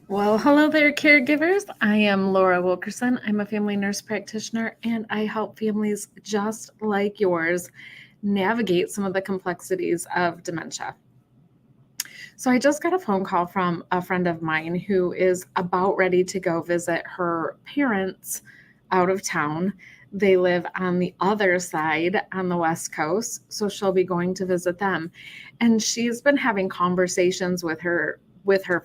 Well, hello there, caregivers. I am Laura Wilkerson. I'm a family nurse practitioner, and I help families just like yours navigate some of the complexities of dementia. So, I just got a phone call from a friend of mine who is about ready to go visit her parents out of town. They live on the other side on the West Coast, so she'll be going to visit them. And she's been having conversations with her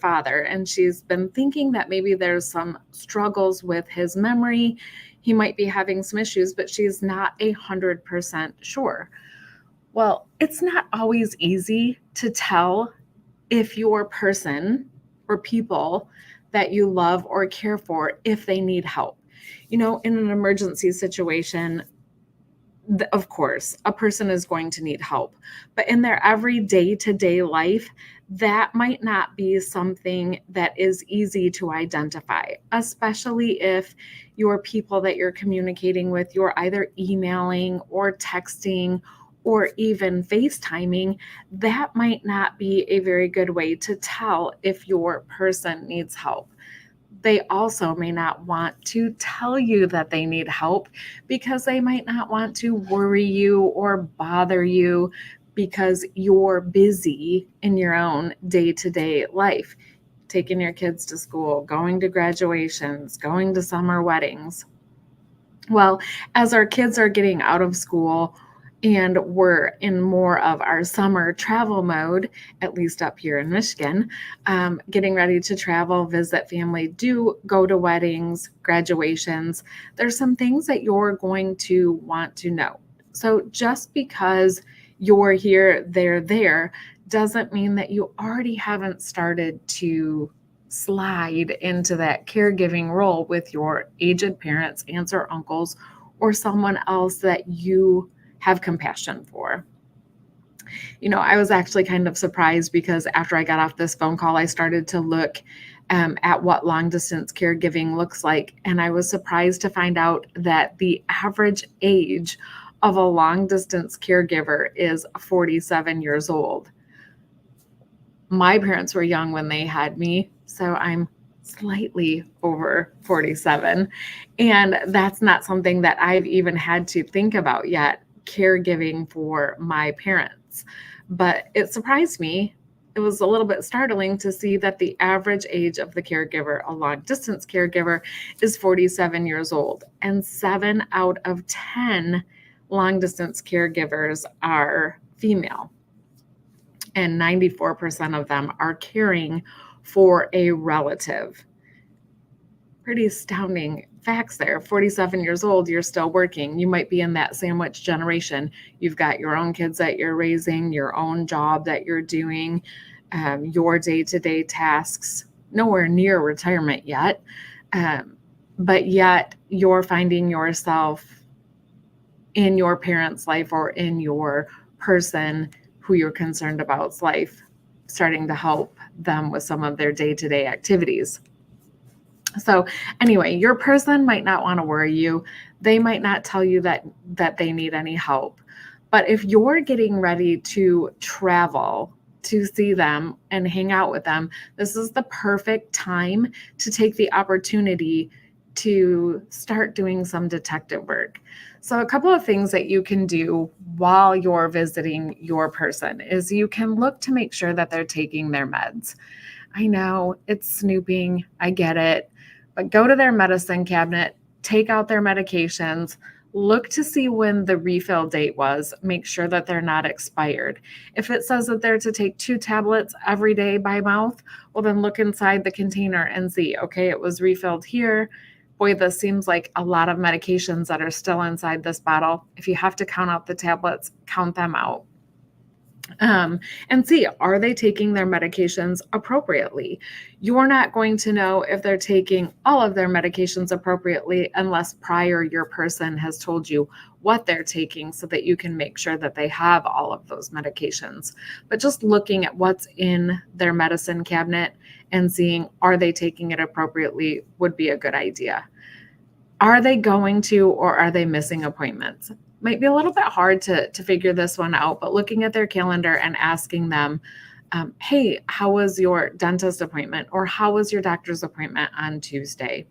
father, and she's been thinking that maybe there's some struggles with his memory. He might be having some issues, but she's not 100% sure. Well, it's not always easy to tell if your person or people that you love or care for, if they need help. In an emergency situation, of course, a person is going to need help. But in their everyday to day life, that might not be something that is easy to identify, especially if your people that you're communicating with, you're either emailing or texting or even FaceTiming. That might not be a very good way to tell if your person needs help. They also may not want to tell you that they need help because they might not want to worry you or bother you because you're busy in your own day-to-day life, taking your kids to school, going to graduations, going to summer weddings. Well, as our kids are getting out of school and we're in more of our summer travel mode, at least up here in Michigan, getting ready to travel, visit family, do go to weddings, graduations, there's some things that you're going to want to know. So just because you're here, they're there, doesn't mean that you already haven't started to slide into that caregiving role with your aged parents, aunts, or uncles, or someone else that you have compassion for. I was actually kind of surprised because after I got off this phone call, I started to look at what long distance caregiving looks like. And I was surprised to find out that the average age of a long distance caregiver is 47 years old. My parents were young when they had me, so I'm slightly over 47. And that's not something that I've even had to think about yet, caregiving for my parents. But it surprised me. It was a little bit startling to see that the average age of the caregiver, a long distance caregiver, is 47 years old. And 7 out of 10 long distance caregivers are female, and 94% of them are caring for a relative. Pretty astounding facts there. 47 years old, you're still working. You might be in that sandwich generation. You've got your own kids that you're raising, your own job that you're doing, your day-to-day tasks, nowhere near retirement yet. But yet you're finding yourself in your parents' life or in your person who you're concerned about's life, starting to help them with some of their day-to-day activities. So anyway, your person might not want to worry you. They might not tell you that they need any help. But if you're getting ready to travel to see them and hang out with them, this is the perfect time to take the opportunity to start doing some detective work. So a couple of things that you can do while you're visiting your person is you can look to make sure that they're taking their meds. I know it's snooping, I get it, but go to their medicine cabinet, take out their medications, look to see when the refill date was, make sure that they're not expired. If it says that they're to take 2 tablets every day by mouth, well, then look inside the container and see, okay, it was refilled here. Boy, this seems like a lot of medications that are still inside this bottle. If you have to count out the tablets, count them out. And see, are they taking their medications appropriately? You're not going to know if they're taking all of their medications appropriately unless prior your person has told you what they're taking so that you can make sure that they have all of those medications. But just looking at what's in their medicine cabinet and seeing, are they taking it appropriately, would be a good idea. Are they going to, or are they missing appointments? Might be a little bit hard to figure this one out, but looking at their calendar and asking them, Hey, how was your dentist appointment? Or how was your doctor's appointment on Tuesday?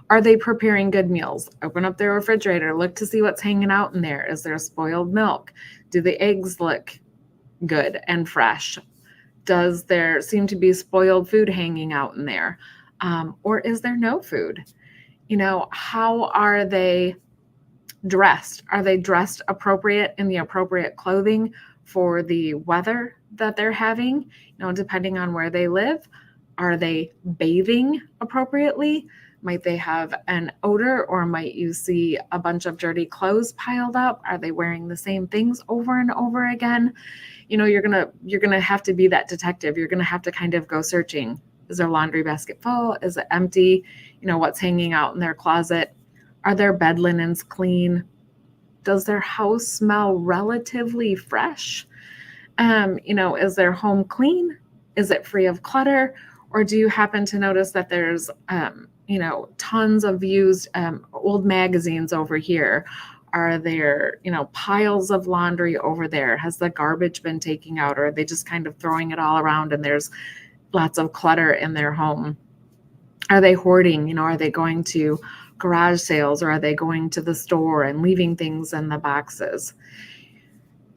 Are they preparing good meals? Open up their refrigerator, look to see what's hanging out in there. Is there spoiled milk? Do the eggs look good and fresh? Does there seem to be spoiled food hanging out in there? Or is there no food? How are they dressed? Are they dressed appropriate in the appropriate clothing for the weather that they're having? Depending on where they live, are they bathing appropriately? Might they have an odor, or might you see a bunch of dirty clothes piled up? Are they wearing the same things over and over again? You're gonna have to be that detective. You're gonna have to kind of go searching. Is their laundry basket full? Is it empty? What's hanging out in their closet? Are their bed linens clean? Does their house smell relatively fresh? Is their home clean? Is it free of clutter? Or do you happen to notice that there's, tons of used old magazines over here? Are there, piles of laundry over there? Has the garbage been taken out, or are they just kind of throwing it all around and there's lots of clutter in their home? Are they hoarding? Are they going to garage sales, or are they going to the store and leaving things in the boxes?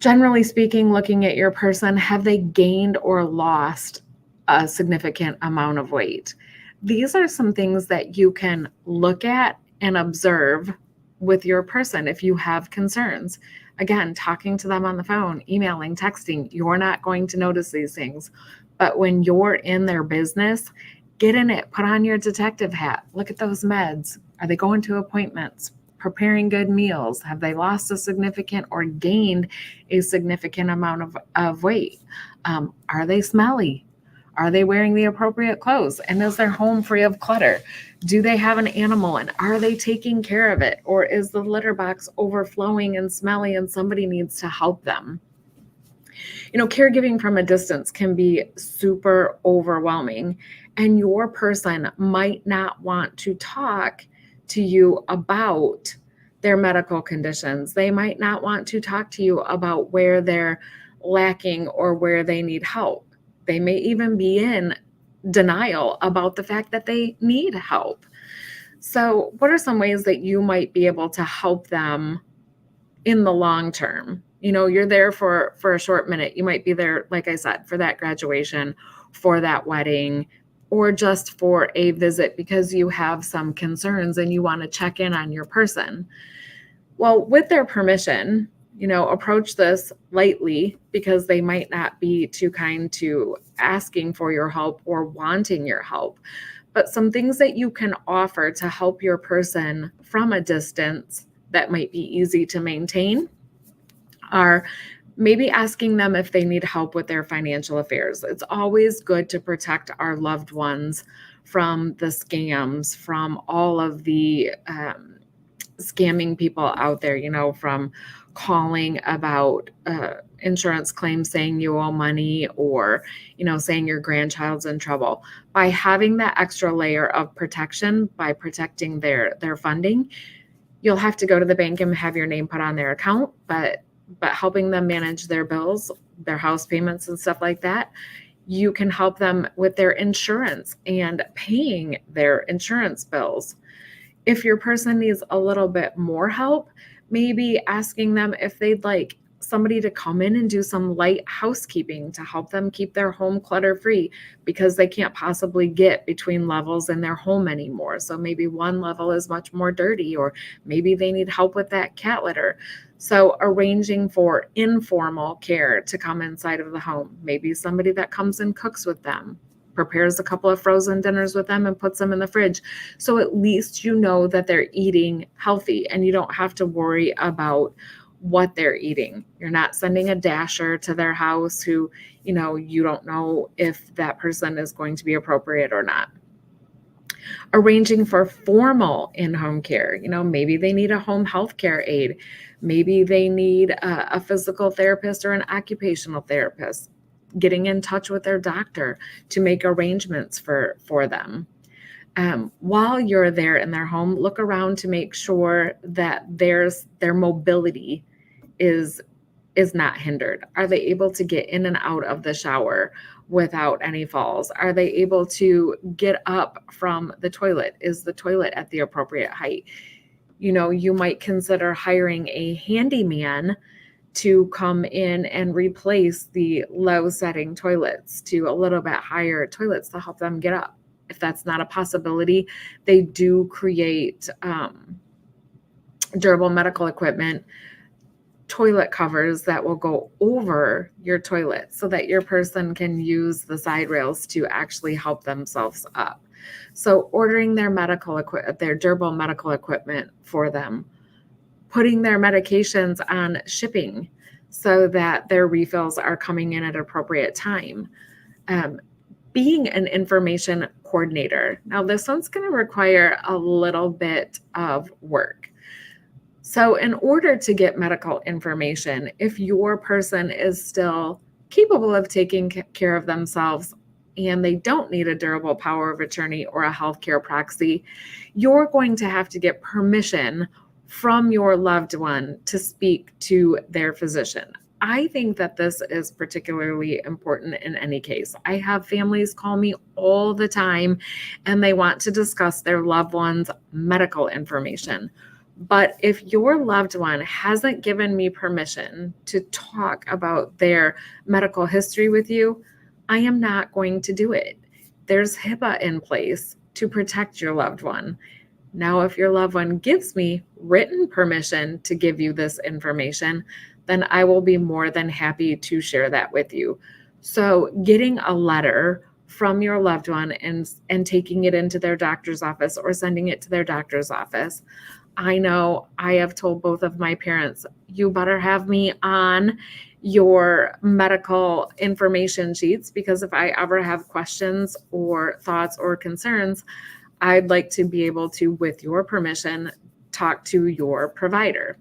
Generally speaking, looking at your person, have they gained or lost a significant amount of weight? These are some things that you can look at and observe with your person if you have concerns. Again, talking to them on the phone, emailing, texting, you're not going to notice these things. But when you're in their business, get in it, put on your detective hat, look at those meds. Are they going to appointments? Preparing good meals? Have they lost a significant or gained a significant amount of weight? Are they smelly? Are they wearing the appropriate clothes? And is their home free of clutter? Do they have an animal, and are they taking care of it? Or is the litter box overflowing and smelly and somebody needs to help them? Caregiving from a distance can be super overwhelming, and your person might not want to talk to you about their medical conditions. They might not want to talk to you about where they're lacking or where they need help. They may even be in denial about the fact that they need help. So, what are some ways that you might be able to help them in the long term? You're there for a short minute. You might be there, like I said, for that graduation, for that wedding, or just for a visit because you have some concerns and you want to check in on your person. Well, with their permission, approach this lightly, because they might not be too kind to asking for your help or wanting your help. But some things that you can offer to help your person from a distance that might be easy to maintain are maybe asking them if they need help with their financial affairs. It's always good to protect our loved ones from the scams, from all of the scamming people out there, from calling about insurance claims saying you owe money, or, saying your grandchild's in trouble. By having that extra layer of protection, by protecting their funding, you'll have to go to the bank and have your name put on their account, but helping them manage their bills, their house payments and stuff like that, you can help them with their insurance and paying their insurance bills. If your person needs a little bit more help, maybe asking them if they'd like somebody to come in and do some light housekeeping to help them keep their home clutter-free, because they can't possibly get between levels in their home anymore. So maybe one level is much more dirty, or maybe they need help with that cat litter. So arranging for informal care to come inside of the home, maybe somebody that comes and cooks with them, prepares a couple of frozen dinners with them and puts them in the fridge. So at least you know that they're eating healthy and you don't have to worry about what they're eating. You're not sending a dasher to their house who, you don't know if that person is going to be appropriate or not. Arranging for formal in-home care. Maybe they need a home health care aide. Maybe they need a physical therapist or an occupational therapist. Getting in touch with their doctor to make arrangements for them. While you're there in their home, look around to make sure that their mobility is is not hindered? Are they able to get in and out of the shower without any falls? Are they able to get up from the toilet? Is the toilet at the appropriate height? You might consider hiring a handyman to come in and replace the low setting toilets to a little bit higher toilets to help them get up. If that's not a possibility, they do create durable medical equipment toilet covers that will go over your toilet so that your person can use the side rails to actually help themselves up. So ordering their their durable medical equipment for them, putting their medications on shipping so that their refills are coming in at an appropriate time. Being an information coordinator. Now, this one's going to require a little bit of work. So in order to get medical information, if your person is still capable of taking care of themselves and they don't need a durable power of attorney or a healthcare proxy, you're going to have to get permission from your loved one to speak to their physician. I think that this is particularly important in any case. I have families call me all the time and they want to discuss their loved one's medical information. But if your loved one hasn't given me permission to talk about their medical history with you, I am not going to do it. There's HIPAA in place to protect your loved one. Now, if your loved one gives me written permission to give you this information, then I will be more than happy to share that with you. So getting a letter from your loved one and taking it into their doctor's office or sending it to their doctor's office. I know I have told both of my parents, you better have me on your medical information sheets, because if I ever have questions or thoughts or concerns, I'd like to be able to, with your permission, talk to your provider.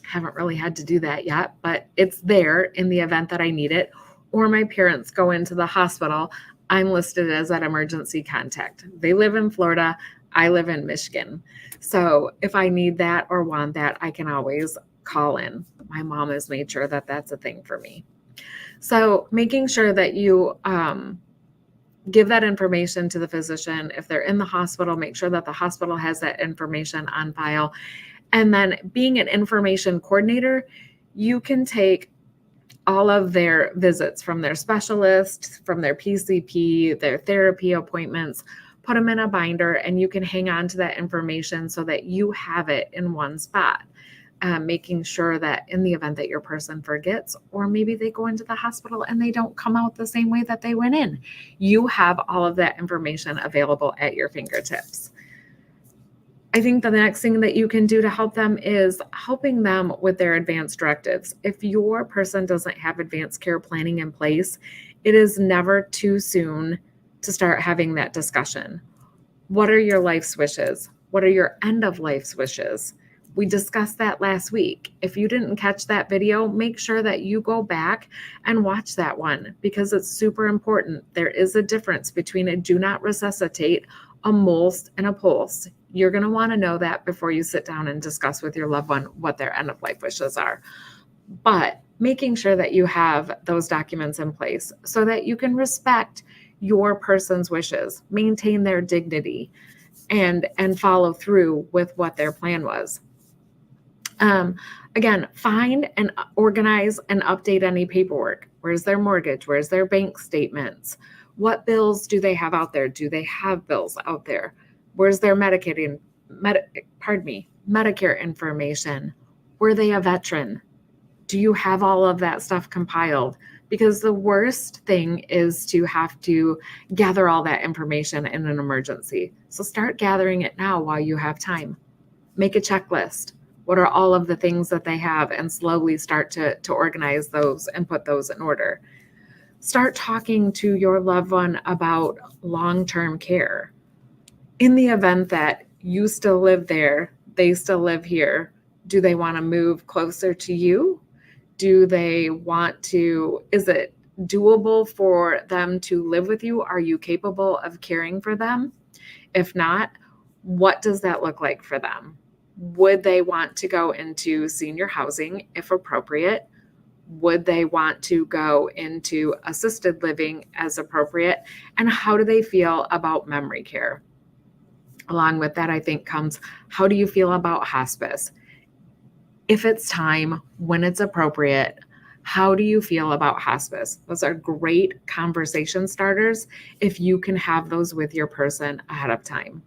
Haven't really had to do that yet, but it's there in the event that I need it. Or my parents go into the hospital, I'm listed as an emergency contact. They live in Florida, I live in Michigan. So if I need that or want that, I can always call in. My mom has made sure that that's a thing for me. So making sure that you give that information to the physician. If they're in the hospital, make sure that the hospital has that information on file. And then being an information coordinator, you can take all of their visits from their specialist, from their PCP, their therapy appointments, put them in a binder, and you can hang on to that information so that you have it in one spot, making sure that in the event that your person forgets, or maybe they go into the hospital and they don't come out the same way that they went in, you have all of that information available at your fingertips. I think the next thing that you can do to help them is helping them with their advanced directives. If your person doesn't have advanced care planning in place, it is never too soon to start having that discussion. What are your life's wishes? What are your end of life's wishes? We discussed that last week. If you didn't catch that video, make sure that you go back and watch that one, because it's super important. There is a difference between a do not resuscitate, a MOLST, and a PULSE. You're going to want to know that before you sit down and discuss with your loved one what their end of life wishes are. But making sure that you have those documents in place so that you can respect your person's wishes, maintain their dignity, and follow through with what their plan was. Again, find and organize and update any paperwork. Where's their mortgage? Where's their bank statements? What bills do they have out there? Do they have bills out there? Where's their Medicare information? Were they a veteran? Do you have all of that stuff compiled? Because the worst thing is to have to gather all that information in an emergency. So start gathering it now while you have time. Make a checklist. What are all of the things that they have? And slowly start to organize those and put those in order. Start talking to your loved one about long-term care. In the event that you still live there, they still live here, do they want to move closer to you? Do they want to, is it doable for them to live with you? Are you capable of caring for them? If not, what does that look like for them? Would they want to go into senior housing if appropriate? Would they want to go into assisted living as appropriate? And how do they feel about memory care? Along with that, I think comes, how do you feel about hospice? If it's time, when it's appropriate, how do you feel about hospice? Those are great conversation starters if you can have those with your person ahead of time.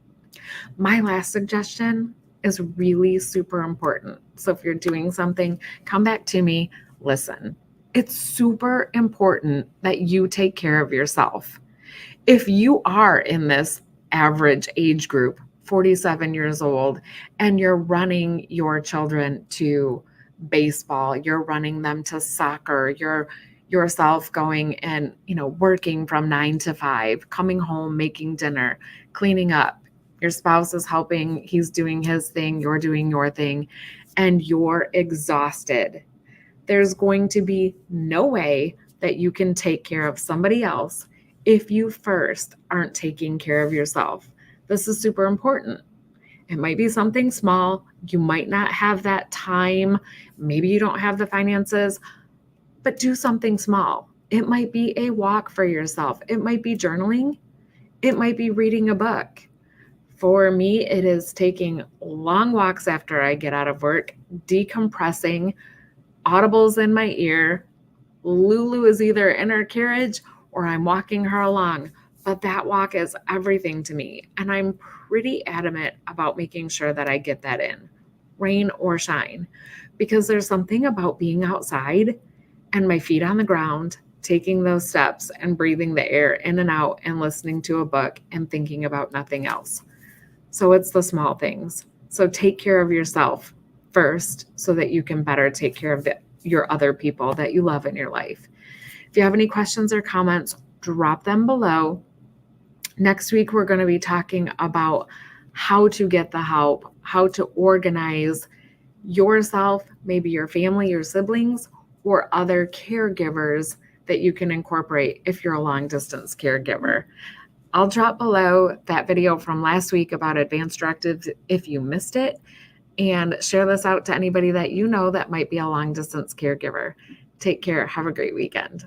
My last suggestion is really super important. So if you're doing something, come back to me, listen. It's super important that you take care of yourself. If you are in this average age group, 47 years old, and you're running your children to baseball, you're running them to soccer, you're yourself going and, working from 9 to 5, coming home, making dinner, cleaning up. Your spouse is helping, he's doing his thing, you're doing your thing, and you're exhausted. There's going to be no way that you can take care of somebody else if you first aren't taking care of yourself. This is super important. It might be something small. You might not have that time. Maybe you don't have the finances, but do something small. It might be a walk for yourself. It might be journaling. It might be reading a book. For me, it is taking long walks after I get out of work, decompressing, audibles in my ear. Lulu is either in her carriage or I'm walking her along, but that walk is everything to me. And I'm pretty adamant about making sure that I get that in, rain or shine, because there's something about being outside and my feet on the ground, taking those steps and breathing the air in and out and listening to a book and thinking about nothing else. So it's the small things. So take care of yourself first so that you can better take care of your other people that you love in your life. If you have any questions or comments, drop them below. Next week, we're going to be talking about how to get the help, how to organize yourself, maybe your family, your siblings, or other caregivers that you can incorporate if you're a long distance caregiver. I'll drop below that video from last week about advanced directives if you missed it, and share this out to anybody that you know that might be a long distance caregiver. Take care. Have a great weekend.